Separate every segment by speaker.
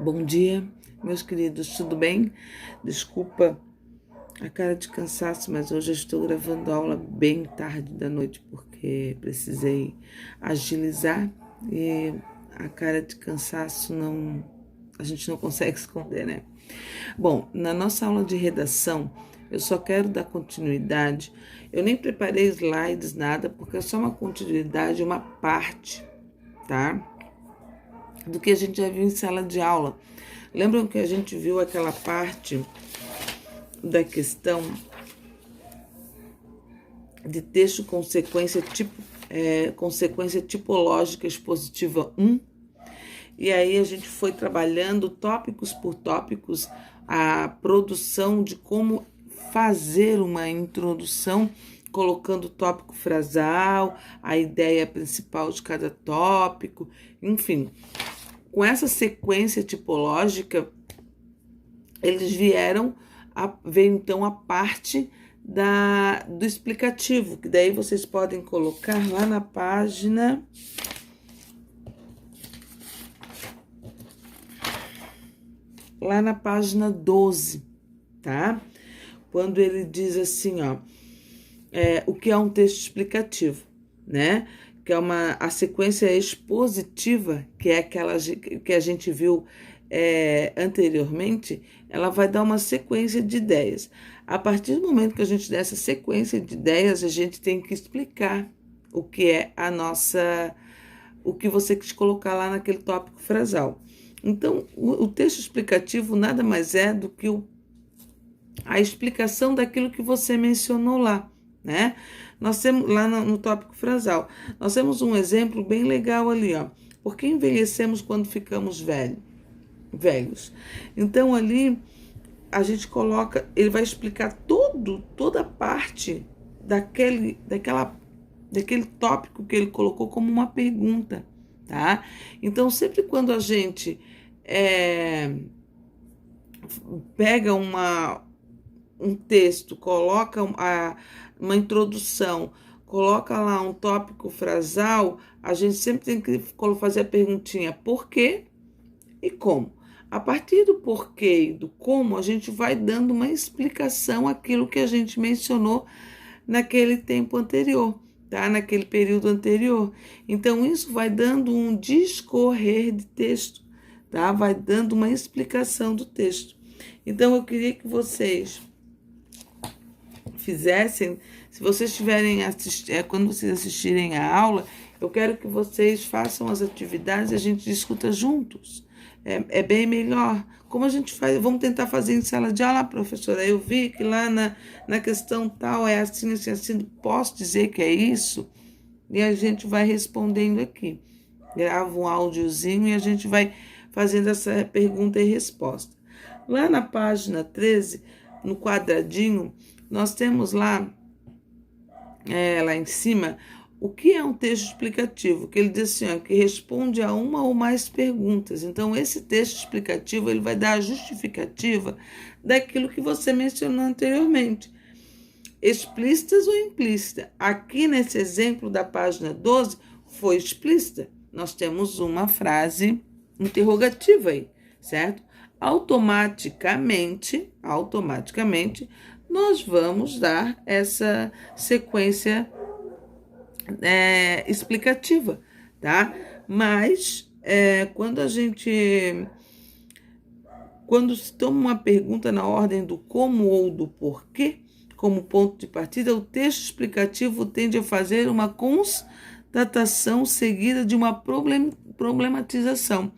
Speaker 1: Bom dia, meus queridos, tudo bem? Desculpa a cara de cansaço, mas hoje eu estou gravando a aula bem tarde da noite porque precisei agilizar e a cara de cansaço a gente não consegue esconder, né? Bom, na nossa aula de redação, eu só quero dar continuidade. Eu nem preparei slides, nada, porque é só uma continuidade, uma parte, tá? Do que a gente já viu em sala de aula. Lembram que a gente viu aquela parte da questão de texto consequência tipológica expositiva 1? E aí a gente foi trabalhando tópicos por tópicos a produção de como fazer uma introdução, colocando o tópico frasal, a ideia principal de cada tópico, enfim. Com essa sequência tipológica, eles veio então a parte do explicativo, que daí vocês podem colocar lá na página 12, tá? Quando ele diz assim, ó, o que é um texto explicativo, né? Que é a sequência expositiva, que é aquela que a gente viu anteriormente, ela vai dar uma sequência de ideias. A partir do momento que a gente der essa sequência de ideias, a gente tem que explicar o que é o que você quis colocar lá naquele tópico frasal. Então, o texto explicativo nada mais é do que a explicação daquilo que você mencionou lá, né? Nós temos lá no tópico frasal, nós temos um exemplo bem legal ali, ó. Por que envelhecemos quando ficamos velhos? Então ali a gente coloca, ele vai explicar toda a parte daquele tópico que ele colocou como uma pergunta, tá? Então sempre quando a gente pega um texto, coloca uma introdução, coloca lá um tópico frasal, a gente sempre tem que fazer a perguntinha por quê e como. A partir do porquê e do como, a gente vai dando uma explicação àquilo que a gente mencionou naquele tempo anterior, tá? Naquele período anterior. Então, isso vai dando um discorrer de texto, tá? Vai dando uma explicação do texto. Então, eu queria que vocês fizessem, se vocês estiverem quando vocês assistirem a aula, eu quero que vocês façam as atividades e a gente discuta juntos. É bem melhor. Como a gente faz? Vamos tentar fazer em sala de aula, professora. Eu vi que lá na questão tal é assim, assim, assim. Posso dizer que é isso? E a gente vai respondendo aqui. Grava um áudiozinho e a gente vai fazendo essa pergunta e resposta. Lá na página 13, no quadradinho, nós temos lá em cima, o que é um texto explicativo? Que ele diz assim, ó, que responde a uma ou mais perguntas. Então, esse texto explicativo, ele vai dar a justificativa daquilo que você mencionou anteriormente, explícitas ou implícitas. Aqui, nesse exemplo da página 12, foi explícita. Nós temos uma frase interrogativa aí, certo? Automaticamente, nós vamos dar essa sequência explicativa, tá? Mas quando se toma uma pergunta na ordem do como ou do porquê, como ponto de partida, o texto explicativo tende a fazer uma constatação seguida de uma problematização,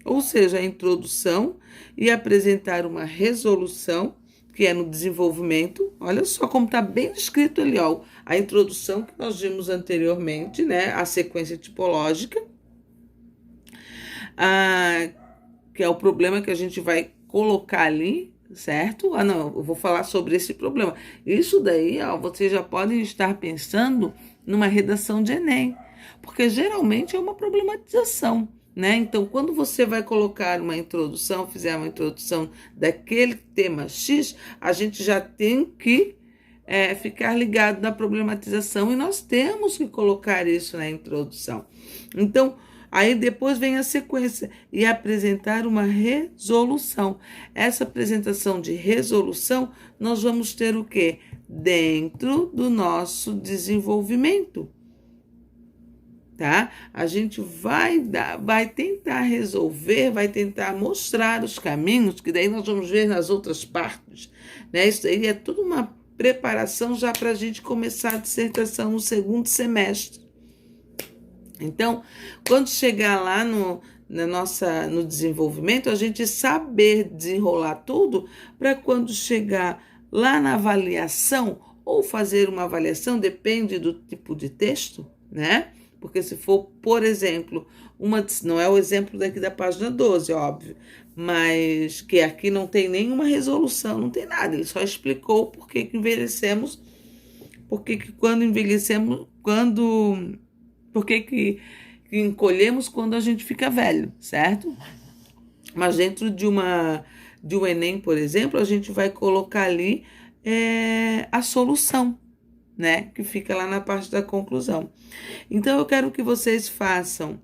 Speaker 1: ou seja, a introdução e apresentar uma resolução, que é no desenvolvimento. Olha só como está bem descrito ali, ó, a introdução que nós vimos anteriormente, né, a sequência tipológica, que é o problema que a gente vai colocar ali, certo? Não, eu vou falar sobre esse problema. Isso daí, ó, vocês já podem estar pensando numa redação de Enem, porque geralmente é uma problematização, né? Então, quando você vai colocar uma introdução, fizer uma introdução daquele tema X, a gente já tem que ficar ligado na problematização e nós temos que colocar isso na introdução. Então, Aí depois vem a sequência e apresentar uma resolução. Essa apresentação de resolução, nós vamos ter o quê? Dentro do nosso desenvolvimento. Tá? A gente vai tentar resolver, vai tentar mostrar os caminhos, que daí nós vamos ver nas outras partes, né? Isso aí é tudo uma preparação já para a gente começar a dissertação no segundo semestre. Então, quando chegar lá no desenvolvimento, a gente saber desenrolar tudo para quando chegar lá na avaliação, ou fazer uma avaliação, depende do tipo de texto, né? Porque se for, por exemplo, não é o exemplo daqui da página 12, óbvio, mas que aqui não tem nenhuma resolução, não tem nada, ele só explicou por que envelhecemos, por que quando envelhecemos, por que encolhemos quando a gente fica velho, certo? Mas dentro de um Enem, por exemplo, a gente vai colocar ali a solução, né? Que fica lá na parte da conclusão. Então, eu quero que vocês façam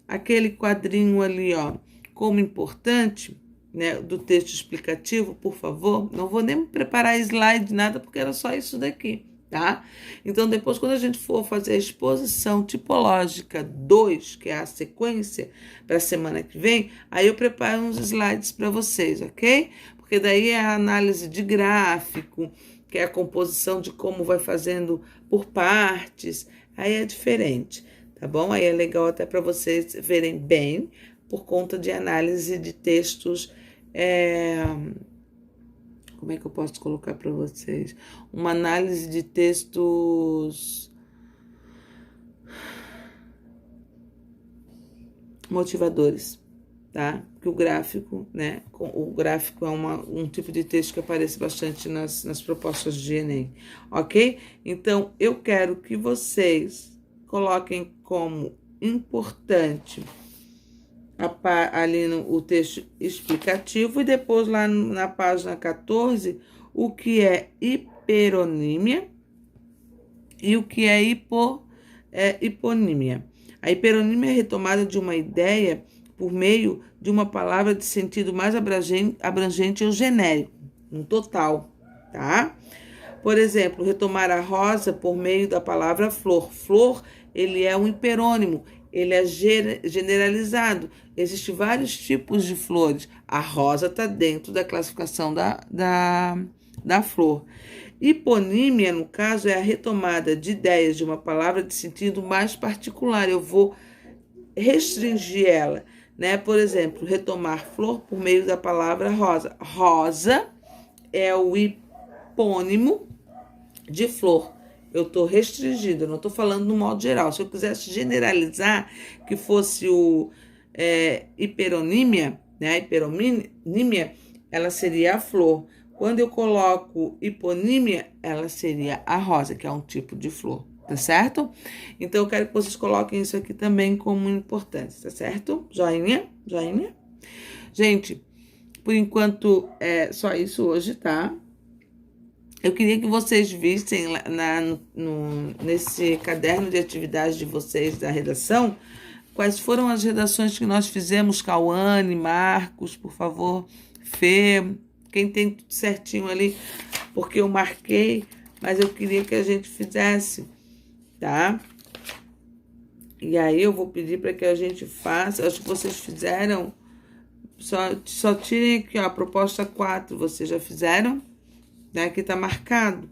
Speaker 1: aquele quadrinho ali, ó, como importante, né, do texto explicativo, por favor. Não vou nem preparar slide, nada, porque era só isso daqui, tá? Então, depois, quando a gente for fazer a exposição tipológica 2, que é a sequência para a semana que vem, aí eu preparo uns slides para vocês, ok? Porque daí é a análise de gráfico, que é a composição de como vai fazendo por partes, aí é diferente, tá bom? Aí é legal até para vocês verem bem, por conta de análise de textos, como é que eu posso colocar para vocês? Uma análise de textos motivadores, tá? Que o gráfico, né? O gráfico é um tipo de texto que aparece bastante nas propostas de Enem, ok? Então, eu quero que vocês coloquem como importante ali o texto explicativo e depois lá na página 14, o que é hiperonímia e o que é hiponímia. A hiperonímia é retomada de uma ideia por meio de uma palavra de sentido mais abrangente ou genérico, no total, tá? Por exemplo, retomar a rosa por meio da palavra flor. Flor, ele é um hiperônimo, ele é generalizado. Existem vários tipos de flores. A rosa está dentro da classificação da flor. Hiponímia, no caso, é a retomada de ideias de uma palavra de sentido mais particular. Eu vou restringir ela, né? Por exemplo, retomar flor por meio da palavra rosa. Rosa é o hipônimo de flor. Eu estou restringindo, eu não estou falando no modo geral. Se eu quisesse generalizar, que fosse o hiperonímia, né? A hiperonímia, ela seria a flor. Quando eu coloco hiponímia, ela seria a rosa, que é um tipo de flor, tá certo? Então, eu quero que vocês coloquem isso aqui também como importante, tá certo? Joinha? Joinha? Gente, por enquanto é só isso hoje, tá? Eu queria que vocês vissem nesse caderno de atividades de vocês da redação, quais foram as redações que nós fizemos, Cauane, Marcos, por favor, Fê, quem tem tudo certinho ali, porque eu marquei, mas eu queria que a gente fizesse, tá? E aí eu vou pedir para que a gente faça, acho que vocês fizeram, só tirem aqui, ó, a proposta 4, vocês já fizeram? Né? Aqui tá marcado.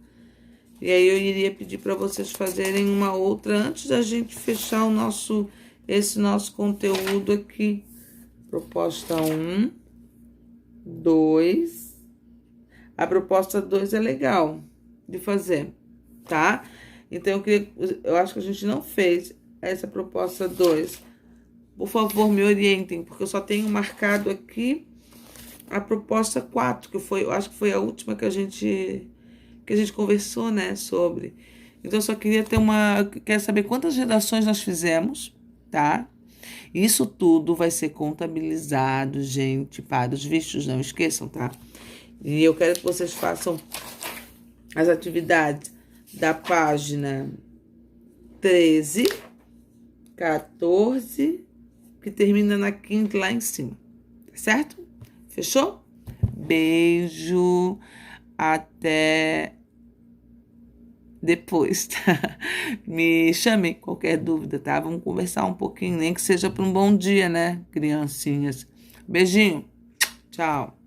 Speaker 1: E aí eu iria pedir para vocês fazerem uma outra antes da gente fechar esse nosso conteúdo aqui. Proposta 1, 2. A proposta 2 é legal de fazer, tá? Então eu acho que a gente não fez essa proposta 2. Por favor, me orientem, porque eu só tenho marcado aqui a proposta 4, eu acho que foi a última que a gente conversou, né, sobre. Então, eu só queria quero saber quantas redações nós fizemos, tá? Isso tudo vai ser contabilizado, gente, para os vistos, não esqueçam, tá? E eu quero que vocês façam as atividades da página 13, 14 que termina na quinta lá em cima. Certo? Fechou? Beijo. Até depois, tá? Me chamem qualquer dúvida, tá? Vamos conversar um pouquinho, nem que seja para um bom dia, né, criancinhas? Beijinho. Tchau.